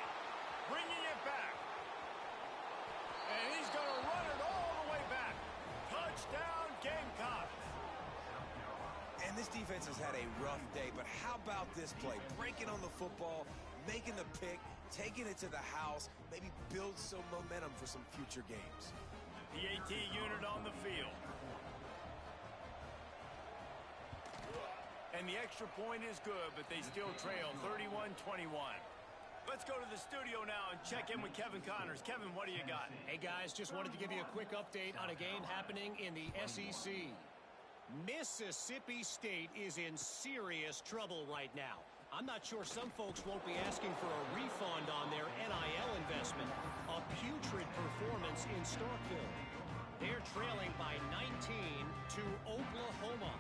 S1: Bringing it back. And he's going to run it all the way back. Touchdown, Gamecocks.
S2: And this defense has had a rough day, but how about this play? Breaking on the football, making the pick, taking it to the house, maybe build some momentum for some future games.
S1: The AT unit on the field. And the extra point is good, but they still trail 31-21. Let's go to the studio now and check in with Kevin Connors. Kevin, what do you got?
S4: Hey, guys, just wanted to give you a quick update on a game happening in the SEC. Mississippi State is in serious trouble right now. I'm not sure some folks won't be asking for a refund on their NIL investment. A putrid performance in Starkville. They're trailing by 19 to Oklahoma.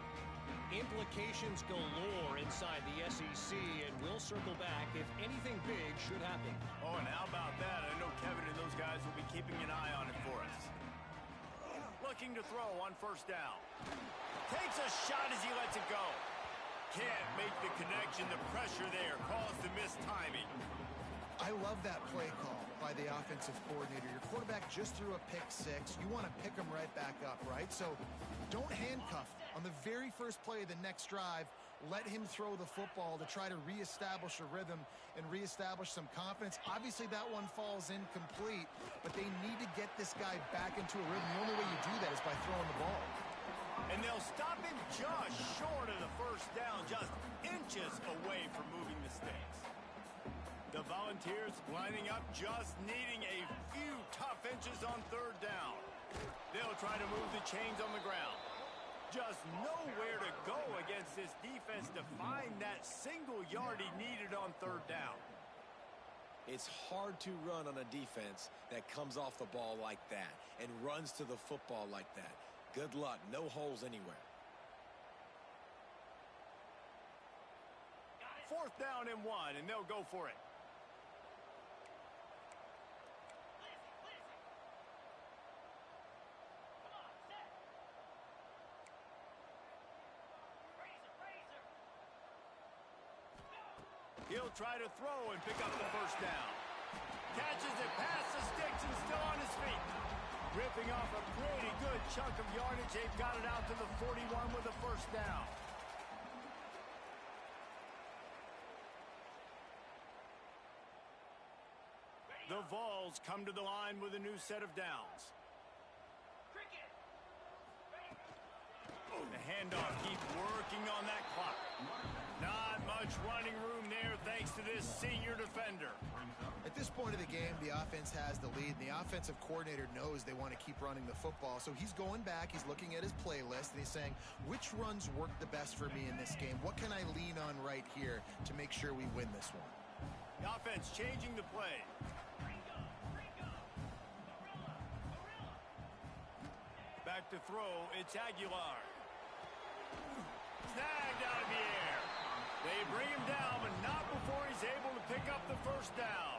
S4: Implications galore inside the SEC, and we'll circle back if anything big should happen.
S1: Oh, and how about that? I know Kevin and those guys will be keeping an eye on it for us. Looking to throw on first down. Takes a shot as he lets it go. Can't make the connection. The pressure there caused the missed timing.
S3: I love that play call by the offensive coordinator. Your quarterback just threw a pick six. You want to pick him right back up, right? So don't handcuff on the very first play of the next drive. Let him throw the football to try to reestablish a rhythm and reestablish some confidence. Obviously, that one falls incomplete, but they need to get this guy back into a rhythm. The only way you do that is by throwing the ball.
S1: And they'll stop him just short of the first down, just inches away from moving the stakes. The Volunteers lining up, just needing a few tough inches on third down. They'll try to move the chains on the ground. Just nowhere to go against this defense to find that single yard he needed on third down.
S2: It's hard to run on a defense that comes off the ball like that and runs to the football like that. Good luck. No holes anywhere.
S1: Fourth down and 1, and they'll go for it. He'll try to throw and pick up the first down. Catches it past the sticks and still on his feet. Ripping off a pretty good chunk of yardage. They've got it out to the 41 with the first down. The Vols come to the line with a new set of downs. The handoff keeps working on that clock. Not much running room there thanks to this senior defender.
S3: At this point of the game, the offense has the lead, and the offensive coordinator knows they want to keep running the football. So he's going back, he's looking at his playlist, and he's saying, which runs work the best for me in this game? What can I lean on right here to make sure we win this one?
S1: The offense changing the play. Back to throw, it's Aguilar. Snagged out of the air. They bring him down, but not before he's able to pick up the first down.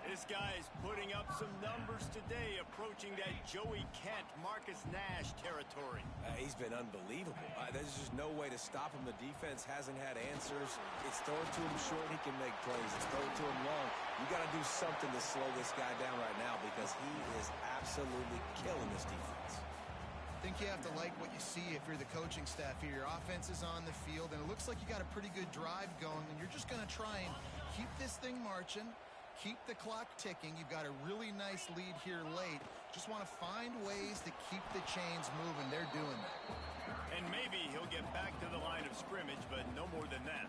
S1: This guy's putting up some numbers today, approaching that Joey Kent, Marcus Nash territory.
S2: He's been unbelievable. There's just no way to stop him. The defense hasn't had answers. It's thrown to him short, he can make plays. It's thrown to him long. You got to do something to slow this guy down right now because he is absolutely killing this defense.
S3: I think you have to like what you see if you're the coaching staff here. Your offense is on the field, and it looks like you got a pretty good drive going, and you're just going to try and keep this thing marching, keep the clock ticking. You've got a really nice lead here late. Just want to find ways to keep the chains moving. They're doing that.
S1: And maybe he'll get back to the line of scrimmage, but no more than that.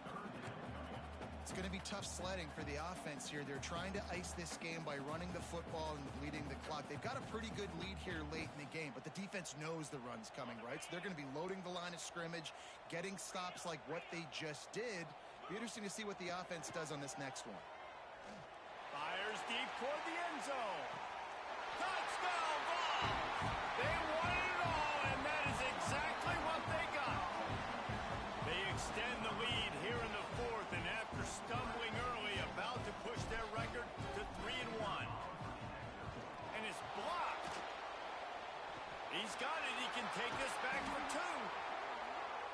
S3: It's going to be tough sledding for the offense here. They're trying to ice this game by running the football and bleeding the clock. They've got a pretty good lead here late in the game, but the defense knows the run's coming, right? So they're going to be loading the line of scrimmage, getting stops like what they just did. Be interesting to see what the offense does on this next one.
S1: Fires deep toward the end zone. Touchdown ball! They won it all, and that is exactly what they got. They extend the lead here in the fourth, and after stumbling early, about to push their record to 3-1. And it's blocked. He's got it. He can take this back for two.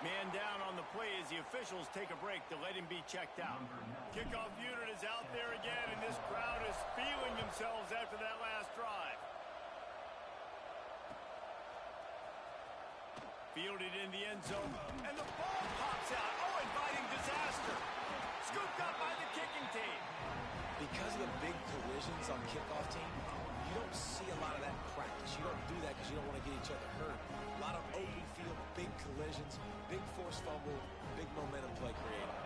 S1: Man down on the play as the officials take a break to let him be checked out. Kickoff unit is out there again, and this crowd is feeling themselves after that last drive. Fielded in the end zone, and the ball pops out. Oh, inviting disaster. Scooped up by the kicking team.
S2: Because of the big collisions on kickoff team, you don't see a lot of that in practice. You don't do that because you don't want to get each other hurt. A lot of open field, big collisions, big force fumble, big momentum play created.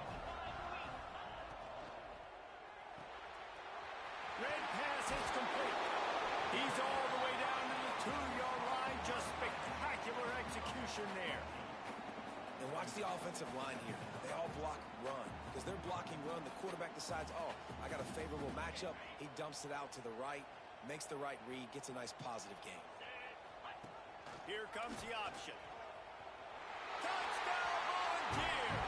S1: Red pass is complete. He's all the way down to the 2-yard line. Just spectacular execution there.
S2: And watch the offensive line here. They all block run. Because they're blocking run, the quarterback decides, oh, I got a favorable matchup. He dumps it out to the right, makes the right read, gets a nice positive game.
S1: Here comes the option. Touchdown Volunteers!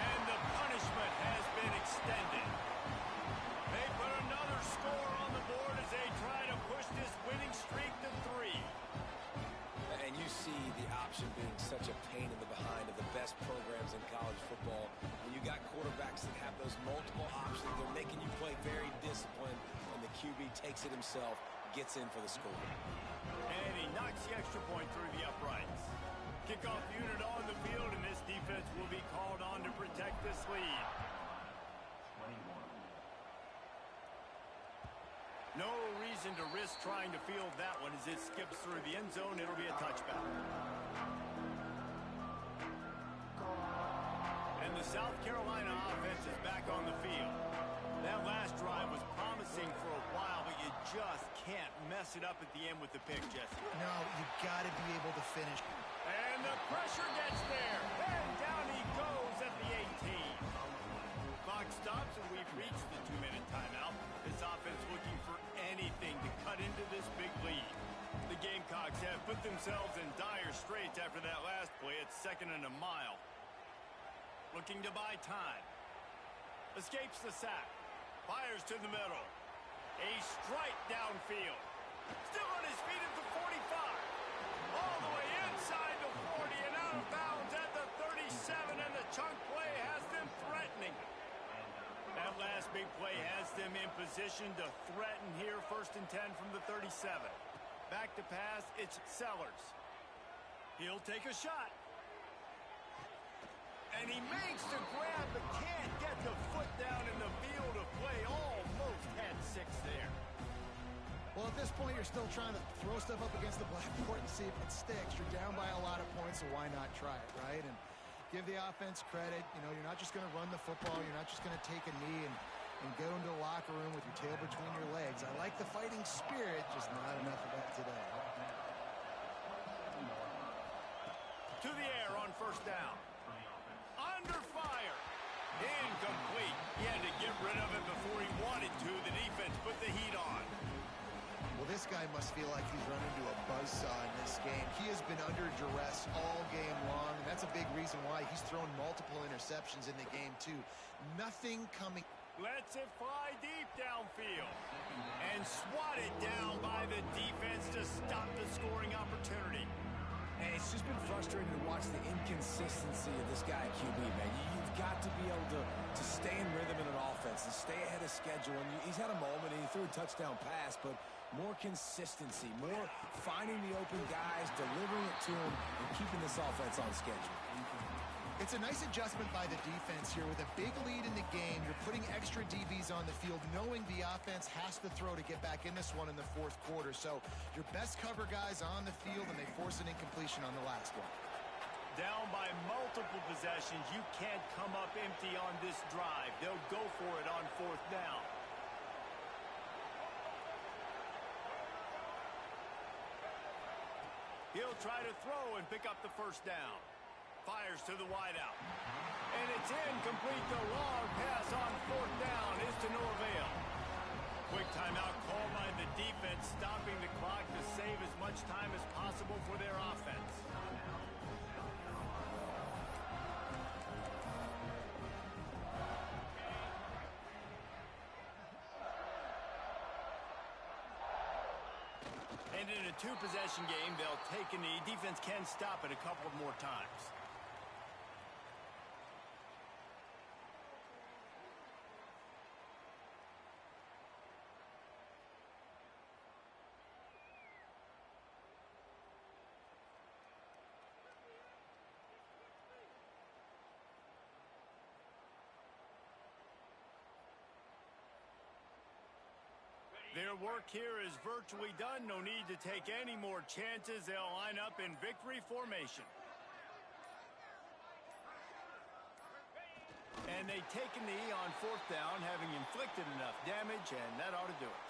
S1: And the punishment has been extended. They put another score on the board as they try to push this winning streak to 3.
S2: And you see the option being such a pain in the behind of the best programs in college football. When you got quarterbacks that have those multiple options, they're making you play very disciplined, and the QB takes it himself, gets in for the score.
S1: And he knocks the extra point through the uprights. Kickoff unit on the field, and this defense will be called on to protect this lead. No reason to risk trying to field that one as it skips through the end zone. It'll be a touchback. And the South Carolina offense is back on the field. That last drive was promising for a while, but you just can't mess it up at the end with the pick, Jesse.
S3: No, you got to be able to finish.
S1: And the pressure gets there. And down he goes at the 18. Clock stops, and we've reached the 2-minute timeout. This offense looking for anything to cut into this big lead. The Gamecocks have put themselves in dire straits after that last play at 2nd and a mile. Looking to buy time. Escapes the sack. Fires to the middle. A strike downfield. Still on his feet at the 45. All the way inside the 40 and out of bounds at the 37, and the chunk play has them threatening. That last big play has them in position to threaten here. 1st and 10 from the 37. Back to pass, it's Sellers. He'll take a shot. And he makes the grab, but can't get the foot down in the field of play. Almost had 6 there.
S3: Well, at this point, you're still trying to throw stuff up against the blackboard and see if it sticks. You're down by a lot of points, so why not try it, right? And give the offense credit. You know, you're not just going to run the football. You're not just going to take a knee and go into the locker room with your tail between your legs. I like the fighting spirit, just not enough of that today.
S1: To the air on 1st down. Under fire. Incomplete. He had to get rid of it before he wanted to. The defense put the heat on.
S3: Well, this guy must feel like he's run into a buzzsaw in this game. He has been under duress all game long, and that's a big reason why he's thrown multiple interceptions in the game, too. Nothing coming.
S1: Lets it fly deep downfield. And swatted down by the defense to stop the scoring opportunity.
S2: And it's just been frustrating to watch the inconsistency of this guy at QB, man. You've got to be able to stay in rhythm in an offense and stay ahead of schedule. And he's had a moment, and he threw a touchdown pass, but more consistency, more finding the open guys, delivering it to him, and keeping this offense on schedule.
S3: It's a nice adjustment by the defense here. With a big lead in the game, you're putting extra DBs on the field, knowing the offense has to throw to get back in this one in the 4th quarter. So your best cover guys on the field, and they force an incompletion on the last one.
S1: Down by multiple possessions, you can't come up empty on this drive. They'll go for it on 4th down. He'll try to throw and pick up the 1st down. Fires to the wideout. And it's incomplete. The long pass on 4th down is to no avail. Quick timeout called by the defense, stopping the clock to save as much time as possible for their offense. And in a 2-possession game, they'll take a knee. Defense can stop it a couple of more times. Their work here is virtually done. No need to take any more chances. They'll line up in victory formation. And they take a knee on 4th down, having inflicted enough damage, and that ought to do it.